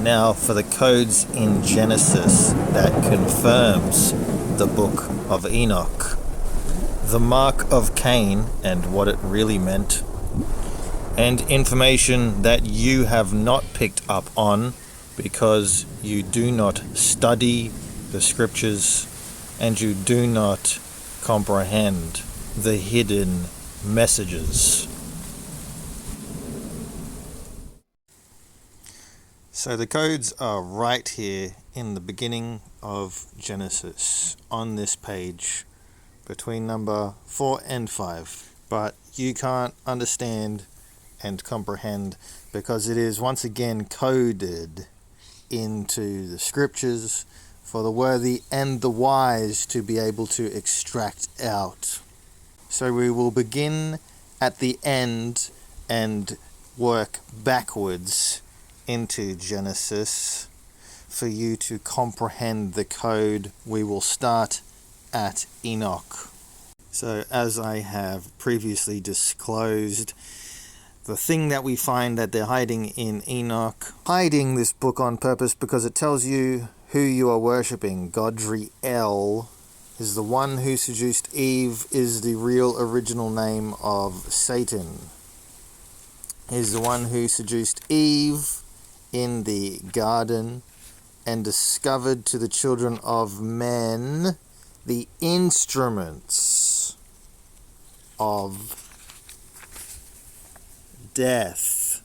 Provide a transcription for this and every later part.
Now for the codes in Genesis that confirms the book of Enoch. The mark of Kane and what it really meant. And information that you have not picked up on because you do not study the scriptures and you do not comprehend the hidden messages. So the codes are right here in the beginning of Genesis on this page between number 4 and 5. But you can't understand and comprehend because it is once again coded into the scriptures for the worthy and the wise to be able to extract out. So we will begin at the end and work backwards into Genesis for you to comprehend the code. We will start at Enoch. So as I have previously disclosed, the thing that we find that they're hiding in Enoch, hiding this book on purpose because it tells you who you are worshipping. Godriel is the one who seduced Eve, is the real original name of Satan. Is the one who seduced Eve in the garden and discovered to the children of men the instruments of death,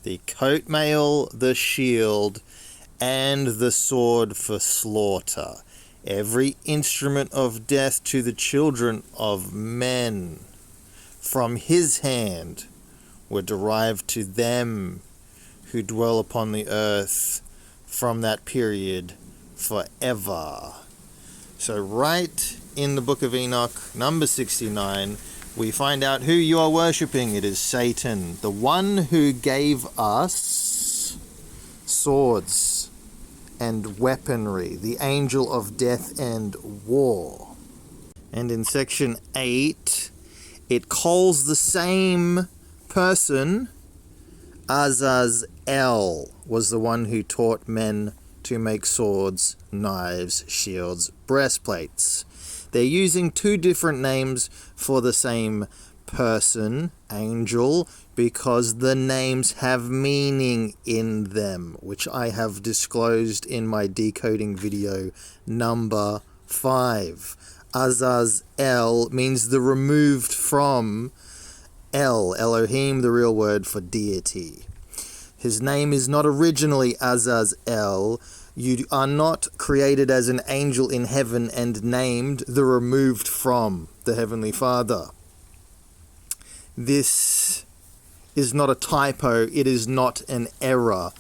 the coat mail, the shield, and the sword for slaughter. Every instrument of death to the children of men from his hand were derived to them who dwell upon the earth from that period forever. So right in the book of Enoch, number 69, we find out who you are worshipping. It is Satan, the one who gave us swords and weaponry, the angel of death and war. And in section 8, it calls the same person. Azazel was the one who taught men to make swords, knives, shields, breastplates. They're using two different names for the same person, angel, because the names have meaning in them, which I have disclosed in my decoding video number 5. Azazel means the removed from Elohim, the real word for deity. His name is not originally Azazel. You are not created as an angel in heaven and named the removed from the Heavenly Father. This is not a typo. It is not an error.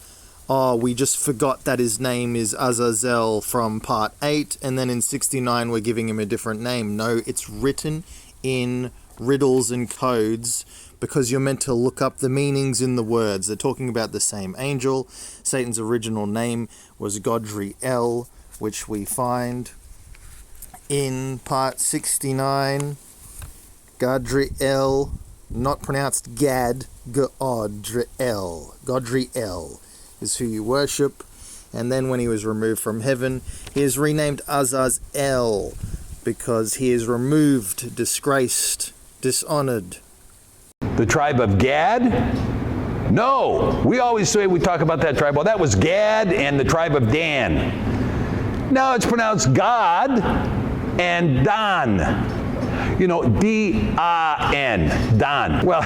Oh, we just forgot that his name is Azazel from part 8, and then in 69 we're giving him a different name. No, it's written in riddles and codes because you're meant to look up the meanings in the words. They're talking about the same angel. Satan's original name was Godriel, which we find in part 69. Godriel, not pronounced Gad, Godriel. Godriel is who you worship. And then when he was removed from heaven, he is renamed Azazel because he is removed, disgraced, dishonored. The tribe of Gad? No, we always say we talk about that tribe. Well, that was Gad and the tribe of Dan. Now it's pronounced God and Dan. You know, D-A-N, Dan. Well,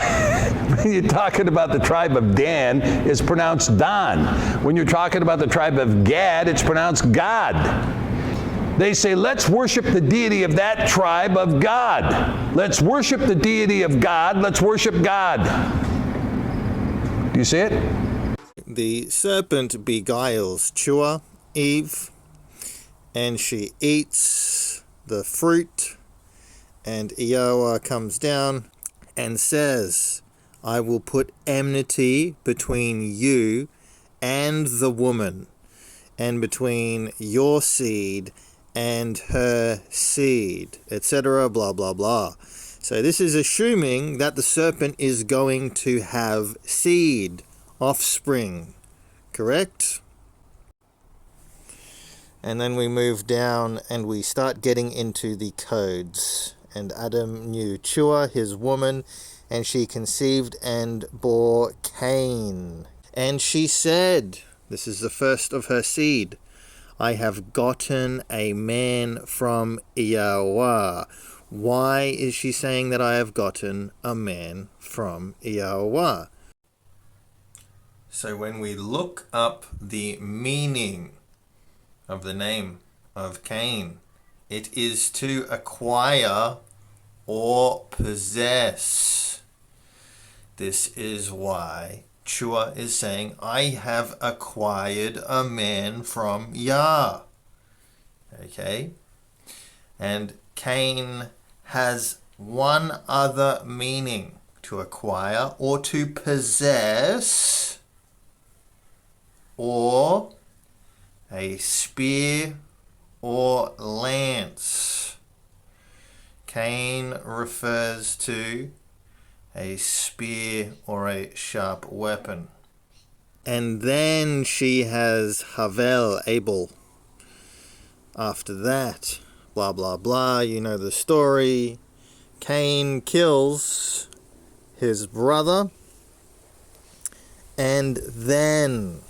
when you're talking about the tribe of Dan, it's pronounced Dan. When you're talking about the tribe of Gad, it's pronounced God. They say, let's worship the deity of that tribe of God. Let's worship the deity of God. Let's worship God. Do you see it? The serpent beguiles Chua, Eve, and she eats the fruit, and Yahweh comes down and says, I will put enmity between you and the woman, and between your seed and her seed, etc., blah, blah, blah. So this is assuming that the serpent is going to have seed, offspring, correct? And then we move down and we start getting into the codes. And Adam knew Chua, his woman, and she conceived and bore Kane. And she said, this is the first of her seed, I have gotten a man from Yahweh. Why is she saying that I have gotten a man from Yahweh? So when we look up the meaning of the name of Kane, it is to acquire or possess. This is why Chua is saying, I have acquired a man from Yah. Okay? And Kane has one other meaning, to acquire or to possess, or a spear or lance. Cain refers to a spear or a sharp weapon. And then she has Havel, Abel. After that, blah blah blah, you know the story. Cain kills his brother, and then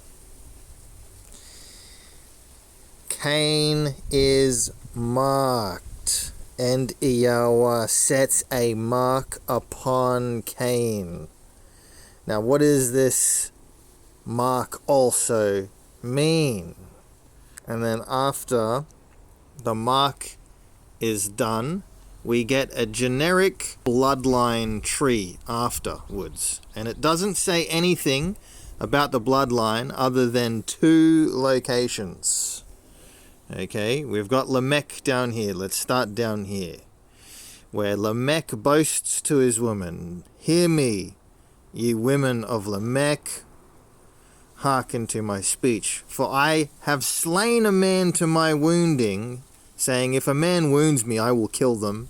Cain is marked, and Yahweh sets a mark upon Cain. Now, what does this mark also mean? And then after the mark is done, we get a generic bloodline tree afterwards. And it doesn't say anything about the bloodline other than 2 locations. Okay, we've got Lamech down here. Let's start down here, where Lamech boasts to his woman, hear me, ye women of Lamech, hearken to my speech. For I have slain a man to my wounding, saying, if a man wounds me, I will kill them,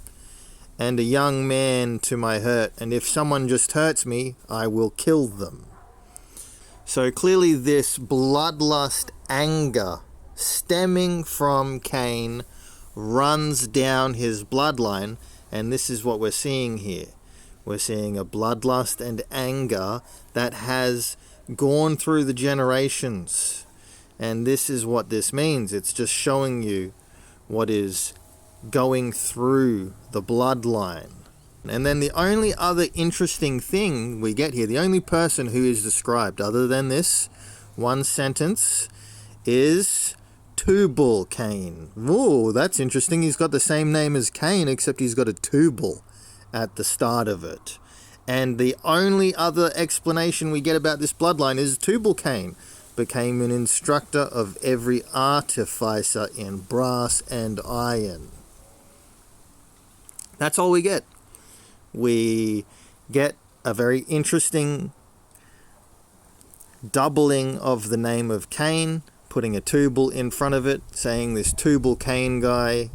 and a young man to my hurt, and if someone just hurts me, I will kill them. So clearly this bloodlust anger stemming from Cain runs down his bloodline, and this is what we're seeing here. We're seeing a bloodlust and anger that has gone through the generations, and this is what this means. It's just showing you what is going through the bloodline. And then the only other interesting thing we get here, the only person who is described other than this one sentence, is Tubal Cain. Ooh, that's interesting. He's got the same name as Cain, except he's got a Tubal at the start of it. And the only other explanation we get about this bloodline is Tubal Cain became an instructor of every artificer in brass and iron. That's all we get. We get a very interesting doubling of the name of Cain, putting a Tubal in front of it, saying this Tubal Cain guy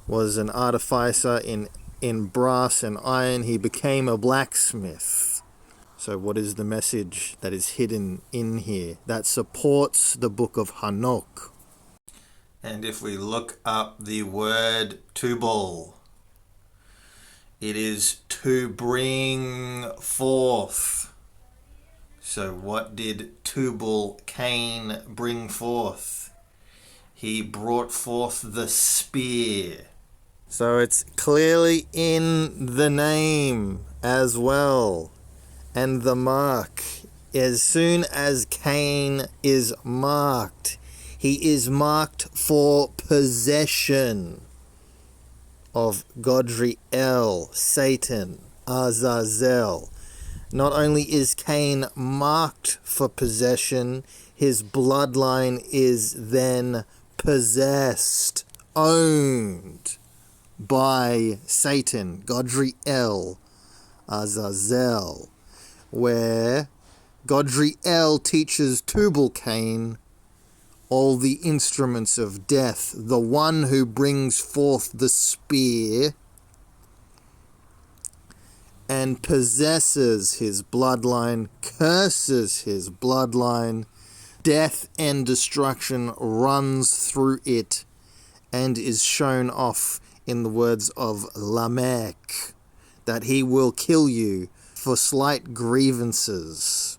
was an artificer in brass and iron. He became a blacksmith. So what is the message that is hidden in here that supports the book of Hanok? And if we look up the word Tubal, it is to bring forth. So what did Tubal Cain bring forth? He brought forth the spear. So it's clearly in the name as well. And the mark, as soon as Cain is marked, he is marked for possession of Godriel, Satan, Azazel. Not only is Cain marked for possession, his bloodline is then possessed, owned by Satan, Godriel, Azazel, where Godriel teaches Tubal Cain all the instruments of death, the one who brings forth the spear and possesses his bloodline, curses his bloodline, death and destruction runs through it and is shown off in the words of Lamech, that he will kill you for slight grievances.